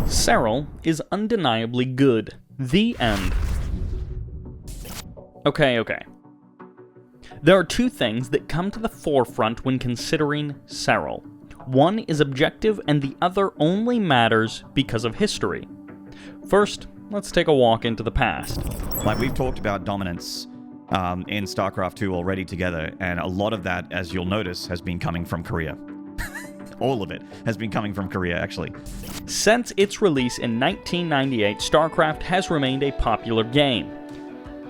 Serral is undeniably good. The end. Okay. There are two things that come to the forefront when considering Serral. One is objective and the other only matters because of history. First, let's take a walk into the past. Like, we've talked about dominance in StarCraft 2 already together, and a lot of that, as you'll notice, has been coming from Korea. All of it has been coming from Korea, actually. Since its release in 1998, StarCraft has remained a popular game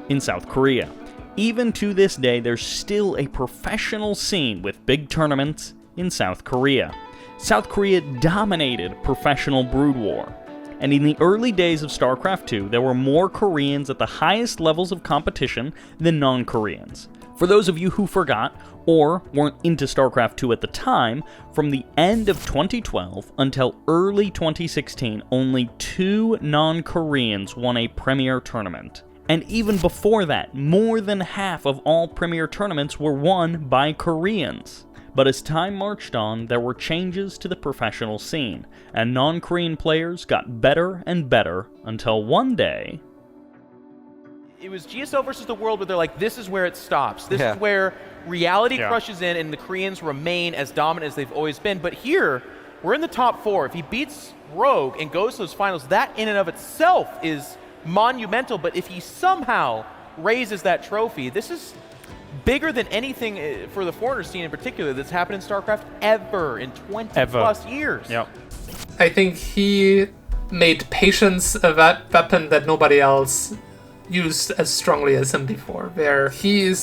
in South Korea. Even to this day, there's still a professional scene with big tournaments in South Korea. South Korea dominated professional Brood War, and in the early days of StarCraft 2, there were more Koreans at the highest levels of competition than non-Koreans. For those of you who forgot, or weren't into StarCraft 2 at the time, from the end of 2012 until early 2016, only 2 non-Koreans won a Premier tournament. And even before that, more than half of all Premier tournaments were won by Koreans. But as time marched on, there were changes to the professional scene, and non-Korean players got better and better until one day... It was GSL versus the world where they're like, this is where it stops. This is where reality crushes in and the Koreans remain as dominant as they've always been. But here, we're in the top 4. If he beats Rogue and goes to those finals, that in and of itself is monumental. But if he somehow raises that trophy, this is bigger than anything for the foreigner scene in particular that's happened in StarCraft ever in 20 plus years. Yep. I think he made patience a weapon that nobody else used as strongly as him before, where he has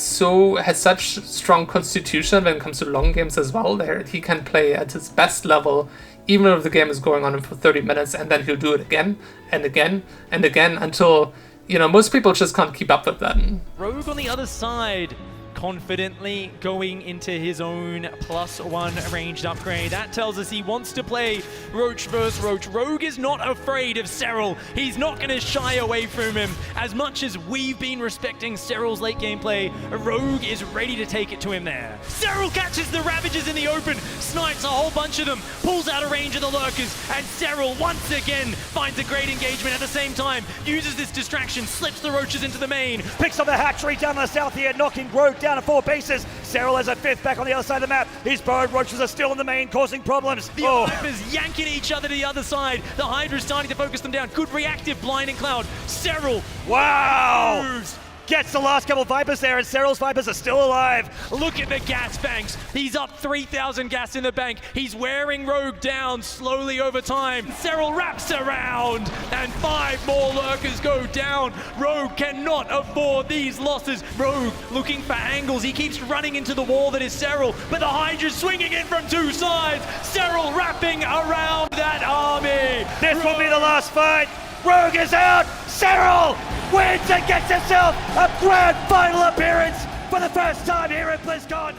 such strong constitution when it comes to long games as well, there he can play at his best level even if the game is going on for 30 minutes, and then he'll do it again and again and again until, you know, most people just can't keep up with that. Rogue on the other side, confidently going into his own +1 ranged upgrade. That tells us he wants to play Roach versus Roach. Rogue is not afraid of Serral. He's not going to shy away from him. As much as we've been respecting Serral's late game play, Rogue is ready to take it to him there. Serral catches the Ravagers in the open, snipes a whole bunch of them, pulls out of range of the Lurkers, and Serral once again finds a great engagement at the same time, uses this distraction, slips the Roaches into the main, picks up the hatchery down the south here, knocking Rogue down to 4 bases. Serral has a 5th back on the other side of the map. His burrowed Roaches are still in the main, causing problems. The Vipers yanking each other to the other side. The Hydra's starting to focus them down. Good reactive blinding cloud. Serral. Wow! Moves. Gets the last couple of Vipers there, and Serral's Vipers are still alive. Look at the gas banks. He's up 3,000 gas in the bank. He's wearing Rogue down slowly over time. Serral wraps around, and 5 more Lurkers go down. Rogue cannot afford these losses. Rogue looking for angles. He keeps running into the wall that is Serral, but the Hydra's swinging in from 2 sides. Serral wrapping around that army. This will be the last fight. Rogue is out. Serral wins and gets himself a grand final appearance for the first time here at BlizzCon.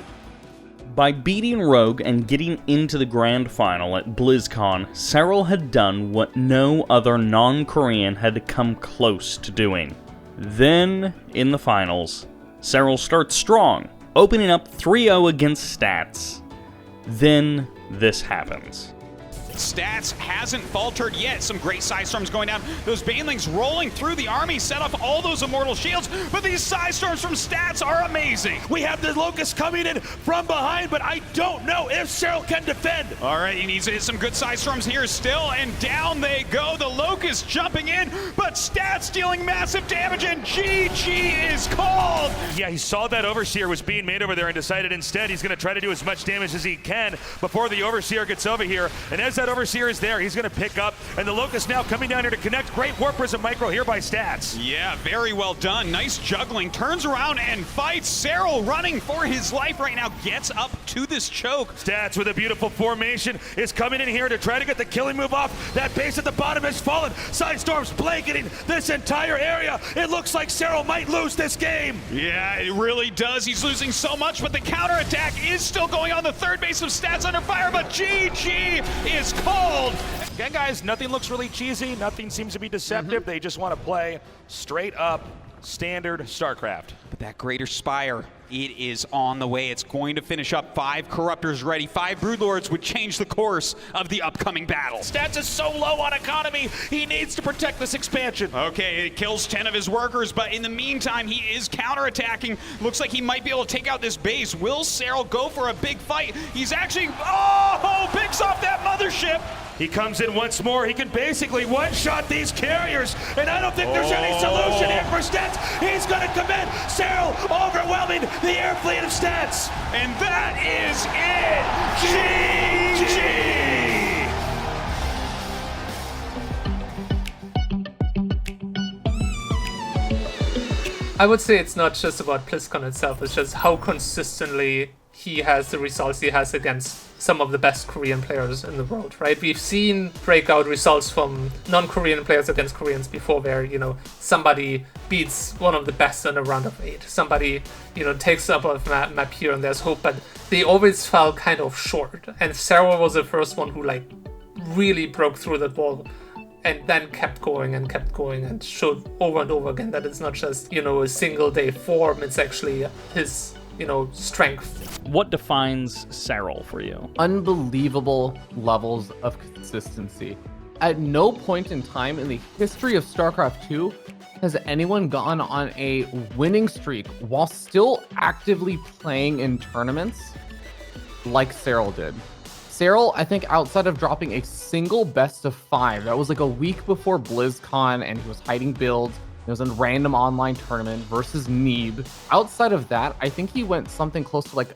By beating Rogue and getting into the grand final at BlizzCon, Serral had done what no other non-Korean had come close to doing. Then, in the finals, Serral starts strong, opening up 3-0 against Stats. Then, this happens. Stats hasn't faltered yet. Some great side storms going down. Those banelings rolling through the army set off all those immortal shields, but these side storms from Stats are amazing. We have the Locust coming in from behind, but I don't know if Serral can defend. All right, he needs to hit some good side storms here still, and down they go. The Locust jumping in, but Stats dealing massive damage, and GG is called. Yeah, he saw that Overseer was being made over there and decided instead he's going to try to do as much damage as he can before the Overseer gets over here. And as that Overseer is there, he's going to pick up, and the Locust now coming down here to connect. Great Warp Prism micro here by Stats. Yeah, very well done. Nice juggling. Turns around and fights. Serral running for his life right now. Gets up to this choke. Stats with a beautiful formation is coming in here to try to get the killing move off. That base at the bottom has fallen. Side Storm's blanketing this entire area. It looks like Serral might lose this game. Yeah, it really does. He's losing so much, but the counterattack is still going on. The third base of Stats under fire, but GG is called. Again, guys, nothing looks really cheesy. Nothing seems to be deceptive. They just want to play straight up standard StarCraft. But that Greater Spire, it is on the way. It's going to finish up. 5 Corruptors ready. 5 Broodlords would change the course of the upcoming battle. Stats is so low on economy, he needs to protect this expansion. Okay, it kills 10 of his workers, but in the meantime, he is counterattacking. Looks like he might be able to take out this base. Will Serral go for a big fight? He's actually, picks off that mothership. He comes in once more. He can basically one-shot these carriers, and I don't think there's any solution here for Stats. He's going to come in. Serral overwhelming the air fleet of Stats. And that is it. I would say it's not just about BlizzCon itself, it's just how consistently he has the results he has against some of the best Korean players in the world, right? We've seen breakout results from non-Korean players against Koreans before where, you know, somebody beats one of the best in a round of 8. Somebody, you know, takes up a map here and there's hope, but they always fell kind of short. And Serral was the first one who, like, really broke through that wall and then kept going and showed over and over again that it's not just, you know, a single day form, it's actually his, you know, strength. What defines Serral for you? Unbelievable levels of consistency. At no point in time in the history of StarCraft 2 has anyone gone on a winning streak while still actively playing in tournaments like Serral did. Serral, I think outside of dropping a single best of 5, that was like a week before BlizzCon and he was hiding builds. It was a random online tournament versus Neeb. Outside of that, I think he went something close to like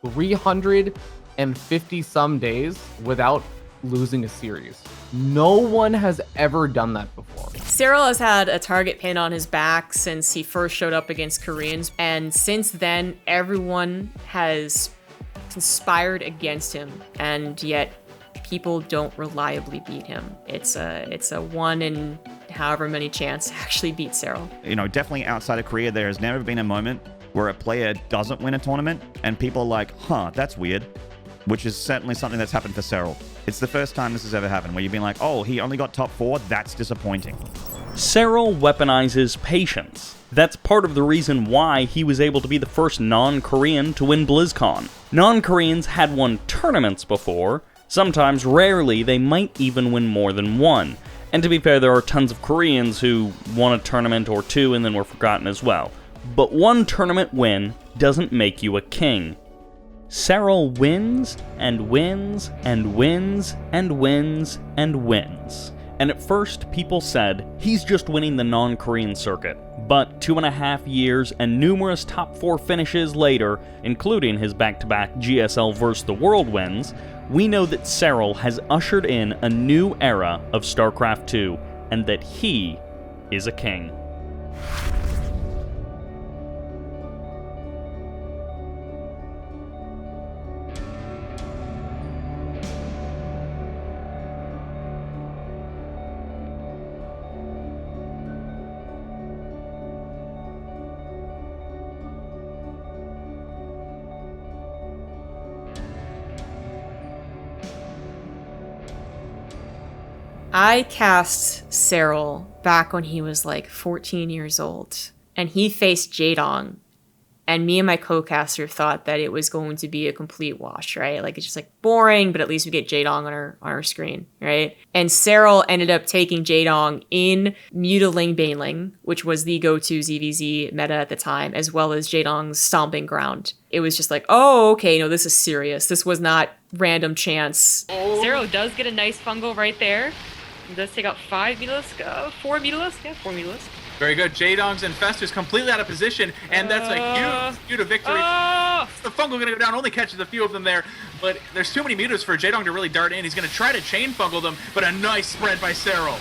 350 some days without losing a series. No one has ever done that before. Serral has had a target pin on his back since he first showed up against Koreans, and since then, everyone has conspired against him, and yet people don't reliably beat him. It's a 1 in however many chance to actually beat Serral. You know, definitely outside of Korea, there has never been a moment where a player doesn't win a tournament and people are like, that's weird, which is certainly something that's happened for Serral. It's the first time this has ever happened where you've been like, he only got top 4, that's disappointing. Serral weaponizes patience. That's part of the reason why he was able to be the first non-Korean to win BlizzCon. Non-Koreans had won tournaments before. Sometimes, rarely, they might even win more than one. And to be fair, there are tons of Koreans who won a tournament or 2 and then were forgotten as well. But one tournament win doesn't make you a king. Serral wins and wins and wins and wins and wins. And at first, people said, he's just winning the non-Korean circuit. But 2.5 years and numerous top 4 finishes later, including his back-to-back GSL vs. the World wins, we know that Serral has ushered in a new era of StarCraft 2, and that he is a king. I cast Serral back when he was like 14 years old, and he faced Jaedong, and me and my co-caster thought that it was going to be a complete wash, right? Like, it's just like boring, but at least we get Jaedong on our screen, right? And Serral ended up taking Jaedong in Mutiling Baneling, which was the go-to ZVZ meta at the time, as well as Jaedong's Stomping Ground. It was just like, okay, no, this is serious. This was not random chance. Serral does get a nice fungal right there. He does take out 5 Mutalisk, 4 Mutalisk? Yeah, 4 Mutalisk. Very good. Jaedong's Infestor's completely out of position, and that's a huge victory. The fungal going to go down, only catches a few of them there, but there's too many mutas for Jaedong to really dart in. He's going to try to chain fungal them, but a nice spread by Serral.